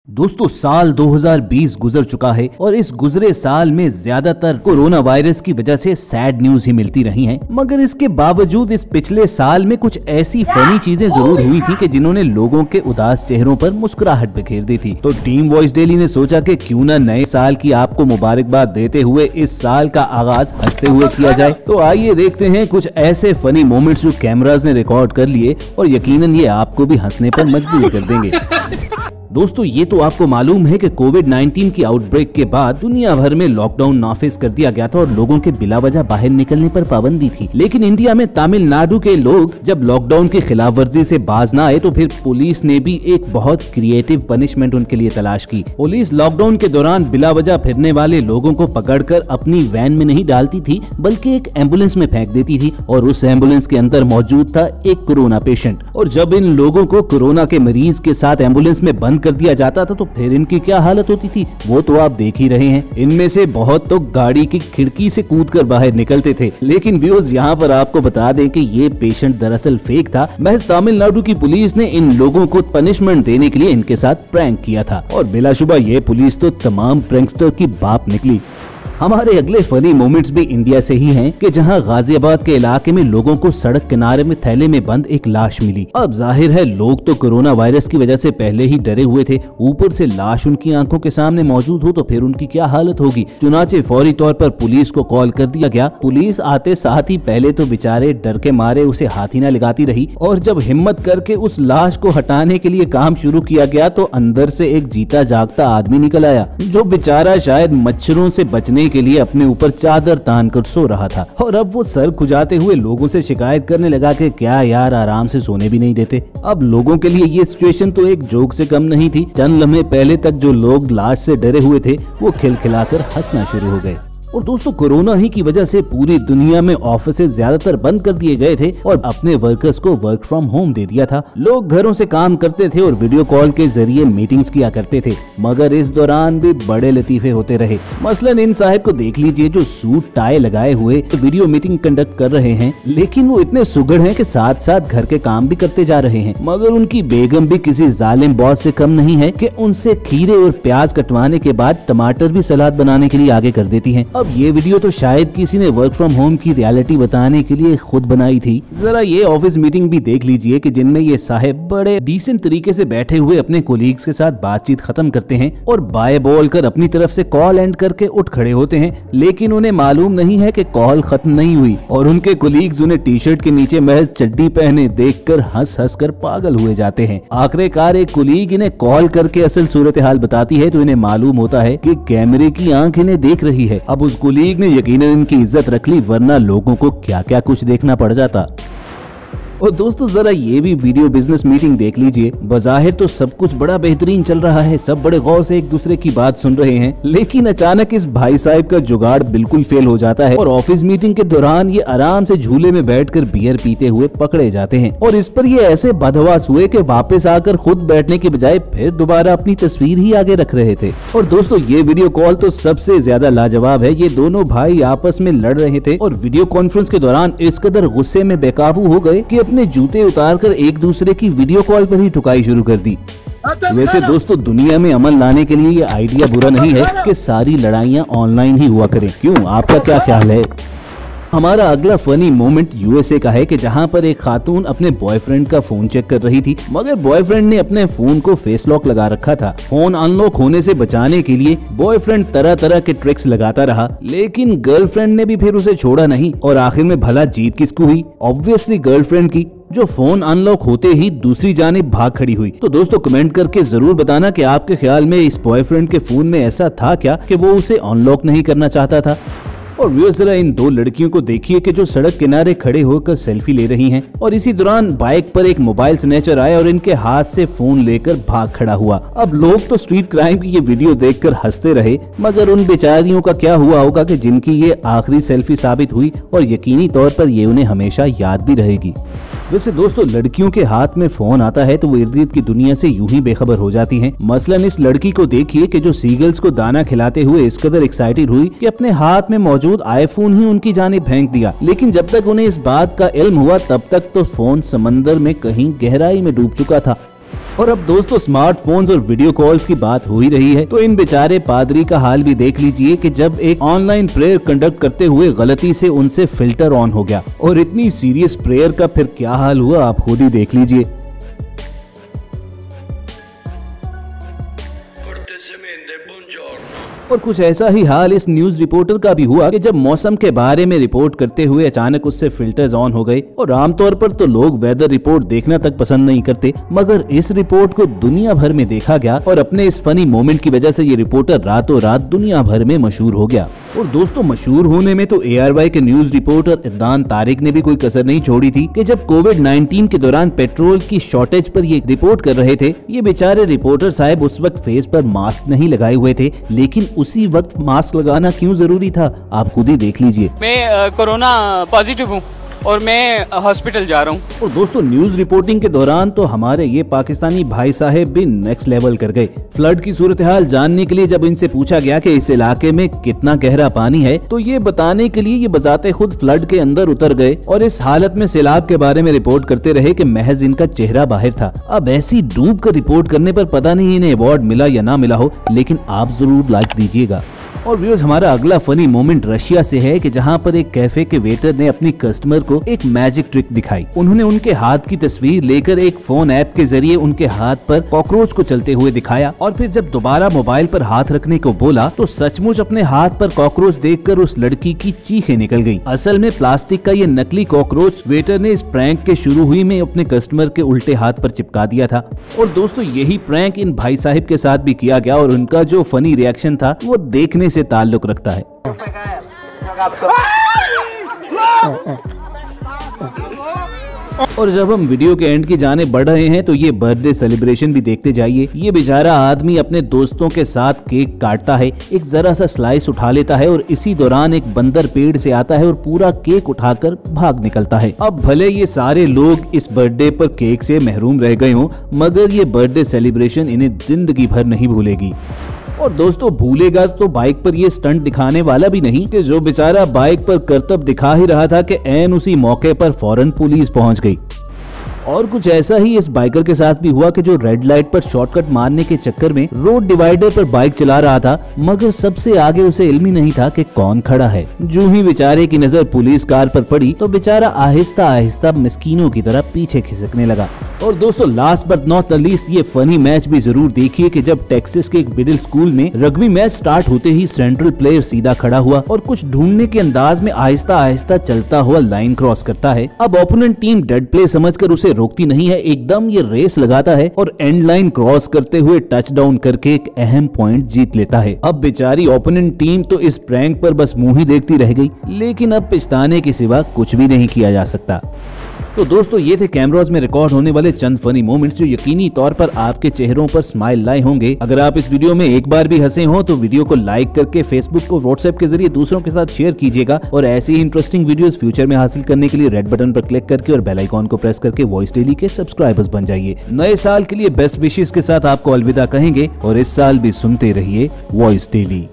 दोस्तों साल 2020 गुजर चुका है और इस गुजरे साल में ज्यादातर कोरोना वायरस की वजह से सैड न्यूज ही मिलती रही हैं। मगर इसके बावजूद इस पिछले साल में कुछ ऐसी फनी चीजें जरूर हुई थी कि जिन्होंने लोगों के उदास चेहरों पर मुस्कुराहट बिखेर दी थी। तो टीम वॉइस डेली ने सोचा कि क्यों ना नए साल की आपको मुबारकबाद देते हुए इस साल का आगाज हंसते हुए किया जाए। तो आइए देखते हैं कुछ ऐसे फनी मोमेंट्स जो कैमराज ने रिकॉर्ड कर लिए और यकीनन ये आपको भी हंसने पर मजबूर कर देंगे। दोस्तों ये तो आपको मालूम है कि कोविड-19 की आउटब्रेक के बाद दुनिया भर में लॉकडाउन नाफिज कर दिया गया था और लोगों के बिला वजह बाहर निकलने पर पाबंदी थी। लेकिन इंडिया में तमिलनाडु के लोग जब लॉकडाउन की खिलाफ वर्जी से बाज न आए तो फिर पुलिस ने भी एक बहुत क्रिएटिव पनिशमेंट उनके लिए तलाश की। पुलिस लॉकडाउन के दौरान बिला वजह फिरने वाले लोगों को पकड़कर अपनी वैन में नहीं डालती थी बल्कि एक एम्बुलेंस में फेंक देती थी और उस एम्बुलेंस के अंदर मौजूद था एक कोरोना पेशेंट। और जब इन लोगों को कोरोना के मरीज के साथ एम्बुलेंस में बंद कर दिया जाता था तो फिर इनकी क्या हालत होती थी वो तो आप देख ही रहे हैं। इनमें से बहुत तो गाड़ी की खिड़की से कूदकर बाहर निकलते थे। लेकिन व्यूअर्स यहाँ पर आपको बता दें कि ये पेशेंट दरअसल फेक था। महज तमिलनाडु की पुलिस ने इन लोगों को पनिशमेंट देने के लिए इनके साथ प्रैंक किया था और बिलाशुबा ये पुलिस तो तमाम प्रैंकस्टर की बाप निकली। हमारे अगले फनी मोमेंट्स भी इंडिया से ही हैं कि जहां गाजियाबाद के इलाके में लोगों को सड़क किनारे में थैले में बंद एक लाश मिली। अब जाहिर है लोग तो कोरोना वायरस की वजह से पहले ही डरे हुए थे, ऊपर से लाश उनकी आंखों के सामने मौजूद हो तो फिर उनकी क्या हालत होगी। चुनाचे फौरी तौर पर पुलिस को कॉल कर दिया गया। पुलिस आते साथ ही पहले तो बेचारे डर के मारे उसे हाथ ही न लगाती रही और जब हिम्मत करके उस लाश को हटाने के लिए काम शुरू किया गया तो अंदर से एक जीता जागता आदमी निकल आया जो बेचारा शायद मच्छरों से बचने के लिए अपने ऊपर चादर तान कर सो रहा था। और अब वो सर खुजाते हुए लोगों से शिकायत करने लगा कि क्या यार आराम से सोने भी नहीं देते। अब लोगों के लिए ये सिचुएशन तो एक जोक से कम नहीं थी। चंद लम्हे पहले तक जो लोग लाश से डरे हुए थे वो खिलखिलाकर हंसना शुरू हो गए। और दोस्तों कोरोना ही की वजह से पूरी दुनिया में ऑफिसेज ज्यादातर बंद कर दिए गए थे और अपने वर्कर्स को वर्क फ्रॉम होम दे दिया था। लोग घरों से काम करते थे और वीडियो कॉल के जरिए मीटिंग्स किया करते थे। मगर इस दौरान भी बड़े लतीफे होते रहे। मसलन इन साहब को देख लीजिए जो सूट टाई लगाए हुए तो वीडियो मीटिंग कंडक्ट कर रहे हैं, लेकिन वो इतने सुगड़ हैं कि साथ साथ घर के काम भी करते जा रहे हैं। मगर उनकी बेगम भी किसी जालिम बॉस से कम नहीं है कि उनसे खीरे और प्याज कटवाने के बाद टमाटर भी सलाद बनाने के लिए आगे कर देती है। अब ये वीडियो तो शायद किसी ने वर्क फ्रॉम होम की रियलिटी बताने के लिए खुद बनाई थी। जरा ये ऑफिस मीटिंग भी देख लीजिए कि जिनमें ये साहब बड़े डिसेंट तरीके से बैठे हुए अपने कोलीग्स के साथ बातचीत खत्म करते हैं और बाय बोल कर अपनी तरफ से कॉल एंड करके उठ खड़े होते हैं। लेकिन उन्हें मालूम नहीं है कि कॉल खत्म नहीं हुई और उनके कोलीग्स उन्हें टी शर्ट के नीचे महज चड्डी पहने देखकर हंस हंस कर पागल हुए जाते हैं। आखिरकार एक कोलीग इन्हें कॉल करके असल सूरत हाल बताती है तो इन्हें मालूम होता है कि कैमरे की आंख इन्हें देख रही है। अब उस कोलीग ने यकीनन इनकी इज्जत रख ली, वरना लोगों को क्या क्या कुछ देखना पड़ जाता। और दोस्तों जरा ये भी वीडियो बिजनेस मीटिंग देख लीजिए। बज़ाहिर तो सब कुछ बड़ा बेहतरीन चल रहा है, सब बड़े गौर से एक दूसरे की बात सुन रहे हैं, लेकिन अचानक इस भाई साहब का जुगाड़ बिल्कुल फेल हो जाता है और ऑफिस मीटिंग के दौरान ये आराम से झूले में बैठकर बियर पीते हुए पकड़े जाते हैं। और इस पर ये ऐसे बदहवास हुए कि वापस आकर खुद बैठने के बजाय फिर दोबारा अपनी तस्वीर ही आगे रख रहे थे। और दोस्तों ये वीडियो कॉल तो सबसे ज्यादा लाजवाब है। ये दोनों भाई आपस में लड़ रहे थे और वीडियो कॉन्फ्रेंस के दौरान इस कदर गुस्से में बेकाबू हो गए कि अपने जूते उतारकर एक दूसरे की वीडियो कॉल पर ही ठुकाई शुरू कर दी। वैसे दोस्तों दुनिया में अमल लाने के लिए ये आइडिया बुरा नहीं है कि सारी लड़ाइयाँ ऑनलाइन ही हुआ करें। क्यों, आपका क्या ख्याल है? हमारा अगला फनी मोमेंट यूएसए का है कि जहां पर एक खातून अपने बॉयफ्रेंड का फोन चेक कर रही थी, मगर बॉयफ्रेंड ने अपने फोन को फेस लॉक लगा रखा था। फोन अनलॉक होने से बचाने के लिए बॉयफ्रेंड तरह तरह के ट्रिक्स लगाता रहा, लेकिन गर्लफ्रेंड ने भी फिर उसे छोड़ा नहीं और आखिर में भला जीत किसको हुई? ऑब्वियसली गर्लफ्रेंड की, जो फोन अनलॉक होते ही दूसरी जानिब भाग खड़ी हुई। तो दोस्तों कमेंट करके जरूर बताना कि आपके ख्याल में इस बॉयफ्रेंड के फोन में ऐसा था क्या कि वो उसे अनलॉक नहीं करना चाहता था। और व्यूअर्स जरा इन दो लड़कियों को देखिए कि जो सड़क किनारे खड़े होकर सेल्फी ले रही हैं और इसी दौरान बाइक पर एक मोबाइल स्नैचर आया और इनके हाथ से फोन लेकर भाग खड़ा हुआ। अब लोग तो स्ट्रीट क्राइम की ये वीडियो देखकर हंसते रहे, मगर उन बेचारियों का क्या हुआ होगा कि जिनकी ये आखिरी सेल्फी साबित हुई और यकीनी तौर पर ये उन्हें हमेशा याद भी रहेगी। वैसे दोस्तों लड़कियों के हाथ में फोन आता है तो वो इर्द गिर्द की दुनिया से यूं ही बेखबर हो जाती हैं। मसलन इस लड़की को देखिए कि जो सीगल्स को दाना खिलाते हुए इस कदर एक्साइटेड हुई कि अपने हाथ में मौजूद आईफोन ही उनकी जानिब फेंक दिया। लेकिन जब तक उन्हें इस बात का इल्म हुआ तब तक तो फोन समंदर में कहीं गहराई में डूब चुका था। और अब दोस्तों स्मार्टफोन्स और वीडियो कॉल्स की बात हो ही रही है, तो इन बेचारे पादरी का हाल भी देख लीजिए कि जब एक ऑनलाइन प्रेयर कंडक्ट करते हुए गलती से उनसे फिल्टर ऑन हो गया, और इतनी सीरियस प्रेयर का फिर क्या हाल हुआ आप खुद ही देख लीजिए। और कुछ ऐसा ही हाल इस न्यूज रिपोर्टर का भी हुआ कि जब मौसम के बारे में रिपोर्ट करते हुए अचानक उससे फिल्टर्स ऑन हो गए। और आमतौर पर तो लोग वेदर रिपोर्ट देखना तक पसंद नहीं करते, मगर इस रिपोर्ट को दुनिया भर में देखा गया और अपने इस फनी मोमेंट की वजह से ये रिपोर्टर रातों रात दुनिया भर में मशहूर हो गया। और दोस्तों मशहूर होने में तो ARY के न्यूज रिपोर्टर इरदान तारिक ने भी कोई कसर नहीं छोड़ी थी कि जब कोविड-19 के दौरान पेट्रोल की शॉर्टेज पर ये रिपोर्ट कर रहे थे। ये बेचारे रिपोर्टर साहब उस वक्त फेस पर मास्क नहीं लगाए हुए थे, लेकिन उसी वक्त मास्क लगाना क्यों जरूरी था आप खुद ही देख लीजिए। मैं कोरोना पॉजिटिव हूँ और मैं हॉस्पिटल जा रहा हूँ। और दोस्तों न्यूज रिपोर्टिंग के दौरान तो हमारे ये पाकिस्तानी भाई साहब भी नेक्स्ट लेवल कर गए। फ्लड की सूरत हाल जानने के लिए जब इनसे पूछा गया कि इस इलाके में कितना गहरा पानी है, तो ये बताने के लिए ये बजाते खुद फ्लड के अंदर उतर गए और इस हालत में सैलाब के बारे में रिपोर्ट करते रहे कि महज इनका चेहरा बाहर था। अब ऐसी डूब कर रिपोर्ट करने पर पता नहीं इन्हें अवार्ड मिला या ना मिला हो, लेकिन आप जरूर लाइक दीजिएगा। और व्यूअर्स हमारा अगला फनी मोमेंट रशिया से है कि जहां पर एक कैफे के वेटर ने अपनी कस्टमर को एक मैजिक ट्रिक दिखाई। उन्होंने उनके हाथ की तस्वीर लेकर एक फोन ऐप के जरिए उनके हाथ पर कॉकरोच को चलते हुए दिखाया, और फिर जब दोबारा मोबाइल पर हाथ रखने को बोला तो सचमुच अपने हाथ पर कॉकरोच देखकर उस लड़की की चीखें निकल गयी। असल में प्लास्टिक का ये नकली कॉकरोच वेटर ने इस प्रैंक के शुरू हुई में अपने कस्टमर के उल्टे हाथ पर चिपका दिया था। और दोस्तों यही प्रैंक इन भाई साहिब के साथ भी किया गया और उनका जो फनी रिएक्शन था वो देखने से ताल्लुक रखता है। और जब हम वीडियो के एंड की जाने बढ़ रहे हैं तो ये बर्थडे सेलिब्रेशन भी देखते जाइए। ये बेचारा आदमी अपने दोस्तों के साथ केक काटता है, एक जरा सा स्लाइस उठा लेता है और इसी दौरान एक बंदर पेड़ से आता है और पूरा केक उठाकर भाग निकलता है। अब भले ये सारे लोग इस बर्थडे पर केक से महरूम रह गए हों, मगर ये बर्थडे सेलिब्रेशन इन्हें जिंदगी भर नहीं भूलेगी। और दोस्तों भूलेगा तो बाइक पर ये स्टंट दिखाने वाला भी नहीं कि जो बेचारा बाइक पर करतब दिखा ही रहा था कि ऐन उसी मौके पर फौरन पुलिस पहुंच गई। और कुछ ऐसा ही इस बाइकर के साथ भी हुआ कि जो रेड लाइट पर शॉर्टकट मारने के चक्कर में रोड डिवाइडर पर बाइक चला रहा था, मगर सबसे आगे उसे इल्म ही नहीं था कि कौन खड़ा है। जो ही बेचारे की नजर पुलिस कार पर पड़ी तो बेचारा आहिस्ता आहिस्ता मिस्कीनों की तरह पीछे खिसकने लगा। और दोस्तों last but not the least ये फनी मैच भी जरूर देखिए कि जब टेक्सास के एक मिडिल स्कूल में रग्बी मैच स्टार्ट होते ही सेंट्रल प्लेयर सीधा खड़ा हुआ और कुछ ढूंढने के अंदाज में आहिस्ता आहिस्ता चलता हुआ लाइन क्रॉस करता है। अब ओपोनेंट टीम डेड प्ले समझकर उसे रोकती नहीं है, एकदम ये रेस लगाता है और एंड लाइन क्रॉस करते हुए टच डाउन करके एक अहम पॉइंट जीत लेता है। अब बेचारी ओपोनेंट टीम तो इस प्रैंक पर बस मुंह ही देखती रह गई, लेकिन अब पछताने के सिवा कुछ भी नहीं किया जा सकता। तो दोस्तों ये थे कैमरास में रिकॉर्ड होने वाले चंद फनी मोमेंट्स जो यकीनी तौर पर आपके चेहरों पर स्माइल लाए होंगे। अगर आप इस वीडियो में एक बार भी हंसे हो तो वीडियो को लाइक करके फेसबुक को व्हाट्सएप के जरिए दूसरों के साथ शेयर कीजिएगा। और ऐसी ही इंटरेस्टिंग वीडियोस फ्यूचर में हासिल करने के लिए रेड बटन पर क्लिक करके और बेल आइकॉन को प्रेस करके वॉइस डेली के सब्सक्राइबर्स बन जाइए। नए साल के लिए बेस्ट विशेस के साथ आपको अलविदा कहेंगे और इस साल भी सुनते रहिए वॉइस डेली।